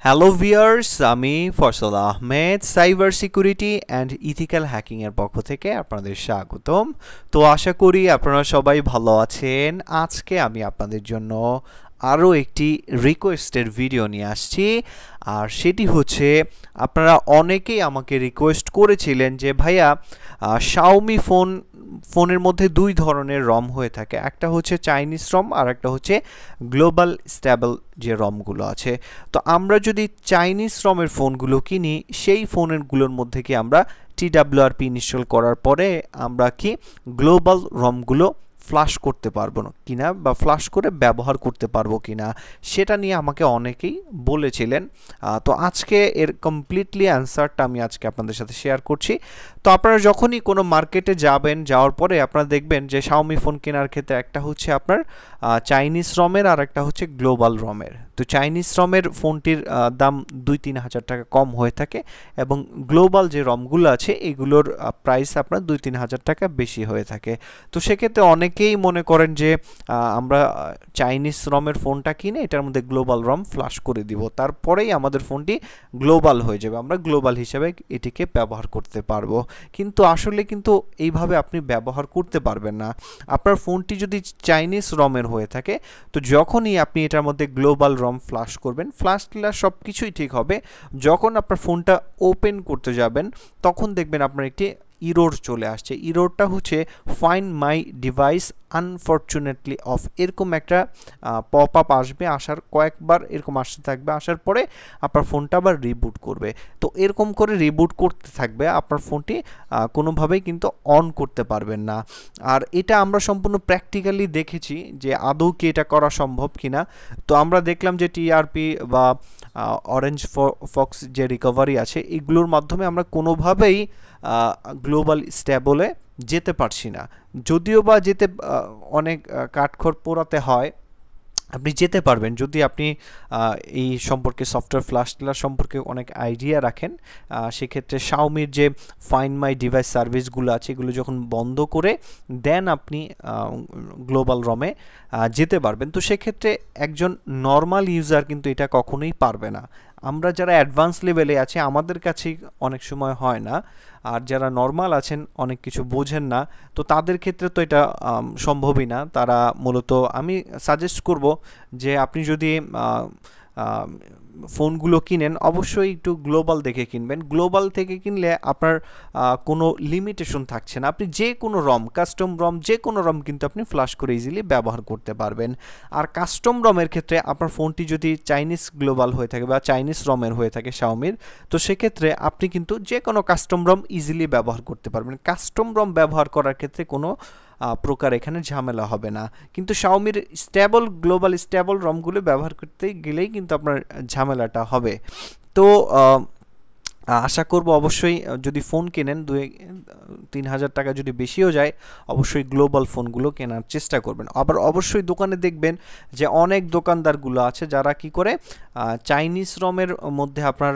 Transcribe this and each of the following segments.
Hello viewers, আমি Faisal Ahmed cyber security and ethical hacking এর পক্ষ থেকে আপনাদের স্বাগতম। তো আশা করি আপনারা সবাই ভালো আছেন। আজকে আমি আপনাদের জন্য আরও একটি রিকোয়েস্টের ভিডিও নিয়ে আসছি, আর সেটি হচ্ছে আপনারা অনেকেই আমাকে রিকোয়েস্ট করেছিলেন যে ভাইয়া শাওমি ফোনের মধ্যে দুই ধরনের রম হয়ে থাকে, একটা হচ্ছে চাইনিজ রম আর একটা হচ্ছে গ্লোবাল স্ট্যাবল যে রমগুলো আছে। তো আমরা যদি চাইনিজ রমের ফোনগুলো কিনি, সেই ফোনগুলোর মধ্যে কি আমরা TWRP ইনস্টল করার পরে আমরা কি গ্লোবাল রমগুলো ফ্লাশ করতে পারবো না কিনা বা ফ্লাশ করে ব্যবহার করতে পারবো কিনা, সেটা নিয়ে আমাকে অনেকেই বলেছিলেন। তো আজকে এর কমপ্লিটলি অ্যান্সারটা আমি আজকে আপনাদের সাথে শেয়ার করছি। তো আপনারা যখনই কোনো মার্কেটে যাবেন, যাওয়ার পরে আপনারা দেখবেন যে শাওমি ফোন কেনার ক্ষেত্রে একটা হচ্ছে আপনার চাইনিজ রমের আর একটা হচ্ছে গ্লোবাল রমের। তো চাইনিজ রমের ফোনটির দাম 2-3 হাজার টাকা কম হয়ে থাকে, এবং গ্লোবাল যে রমগুলো আছে এগুলোর প্রাইস আপনার 2-3 হাজার টাকা বেশি হয়ে থাকে। তো সেক্ষেত্রে অনেকেই মনে করেন যে আমরা চাইনিজ রমের ফোনটা কিনে এটার মধ্যে গ্লোবাল রম ফ্লাশ করে দিব, তারপরেই আমাদের ফোনটি গ্লোবাল হয়ে যাবে, আমরা গ্লোবাল হিসেবে এটিকে ব্যবহার করতে পারবো। কিন্তু আসলে কিন্তু এইভাবে আপনি ব্যবহার করতে পারবেন না। আপনার ফোনটি যদি চাইনিজ রমের হয়ে থাকে, তো যখনই আপনি এটার মধ্যে গ্লোবাল রম ফ্লাশ করবেন, ফ্লাশ টিলার সব কিছুই ঠিক হবে, যখন আপনার ফোনটা ওপেন করতে যাবেন তখন দেখবেন আপনার একটি ইরোর চলে আসছে। ইরোরটা হচ্ছে find my device unfortunately of, এরকম একটা পপ আপ আসবে, আসার কয়েকবার এরকম আসতে থাকবে, আসার পরে আপনার ফোনটা আবার রিবুট করবে। তো এরকম করে রিবুট করতে থাকবে, আপনার ফোনটি কোনোভাবেই কিন্তু অন করতে পারবেন না। আর এটা আমরা সম্পূর্ণ প্র্যাকটিক্যালি দেখেছি যে আদৌ কি এটা করা সম্ভব কিনা। তো আমরা দেখলাম যে টিআরপি বা অরেঞ্জ ফক্স যে রিকভারি আছে, এগুলোর মাধ্যমে আমরা কোনোভাবেই গ্লোবাল স্ট্যাবলে যেতে পারছি না। যদিও বা যেতে অনেক কাঠখড় পোড়াতে হয়, আপনি যেতে পারবেন যদি আপনি এই সম্পর্কে সফটওয়্যার ফ্লাশ টিলার সম্পর্কে অনেক আইডিয়া রাখেন। সেক্ষেত্রে শাওমির যে ফাইন্ড মাই ডিভাইস সার্ভিসগুলো আছে, এগুলো যখন বন্ধ করে দেন আপনি গ্লোবাল রমে যেতে পারবেন। তো সেক্ষেত্রে একজন নর্মাল ইউজার কিন্তু এটা কখনোই পারবে না। আমরা যারা অ্যাডভান্স লেভেলে আছি আমাদের কাছে অনেক সময় হয় না, আর যারা নর্মাল আছেন অনেক কিছু বোঝেন না, তো তাদের ক্ষেত্রে তো এটা সম্ভবই না। তারা মূলত আমি সাজেস্ট করব যে আপনি যদি ফোনগুলো কিনেন অবশ্যই একটু গ্লোবাল দেখে কিনবেন। গ্লোবাল থেকে কিনলে আপনার কোনো লিমিটেশন থাকছে না, আপনি যে কোনো রম, কাস্টম রম, যে কোনো রম কিন্তু আপনি ফ্লাশ করে ইজিলি ব্যবহার করতে পারবেন। আর কাস্টম রমের ক্ষেত্রে আপনার ফোনটি যদি চাইনিজ গ্লোবাল হয়ে থাকে বা চাইনিজ রমের হয়ে থাকে শাওমির, তো সেক্ষেত্রে আপনি কিন্তু যে কোনো কাস্টম রম ইজিলি ব্যবহার করতে পারবেন। কাস্টম রম ব্যবহার করার ক্ষেত্রে কোনো প্রকার এখানে ঝামেলা হবে না। কিন্তু শাওমির স্ট্যাবল গ্লোবাল স্ট্যাবল রমগুলো ব্যবহার করতে গেলেই কিন্তু আপনার ঝামেলাটা হবে। তো আশা করব অবশ্যই যদি ফোন কেনেন 2-3 হাজার টাকা যদি বেশিও যায়, অবশ্যই গ্লোবাল ফোনগুলো কেনার চেষ্টা করবেন। আবার অবশ্যই দোকানে দেখবেন যে অনেক দোকানদারগুলো আছে যারা কি করে চাইনিজ রমের মধ্যে আপনার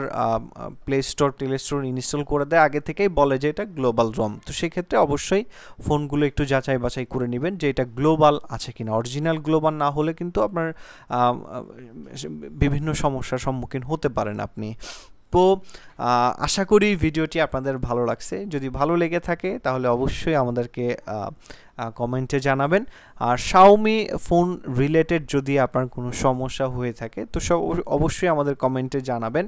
প্লে স্টোর টেলে স্টোর ইনস্টল করে দেয়, আগে থেকেই বলে যে এটা গ্লোবাল রম। তো সেক্ষেত্রে অবশ্যই ফোনগুলো একটু যাচাই বাছাই করে নেবেন যে এটা গ্লোবাল আছে কিনা। অরিজিনাল গ্লোবাল না হলে কিন্তু আপনার বিভিন্ন সমস্যার সম্মুখীন হতে পারেন আপনি। তো আশা করি ভিডিওটি আপনাদের ভালো লাগছে। যদি ভালো লেগে থাকে তাহলে অবশ্যই আমাদেরকে কমেন্টে জানাবেন। আর শাওমি ফোন রিলেটেড যদি আপনার কোনো সমস্যা হয়ে থাকে তো অবশ্যই আমাদের কমেন্টে জানাবেন,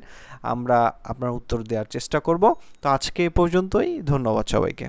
আমরা আপনার উত্তর দেওয়ার চেষ্টা করব। তো আজকে এ পর্যন্তই, ধন্যবাদ সবাইকে।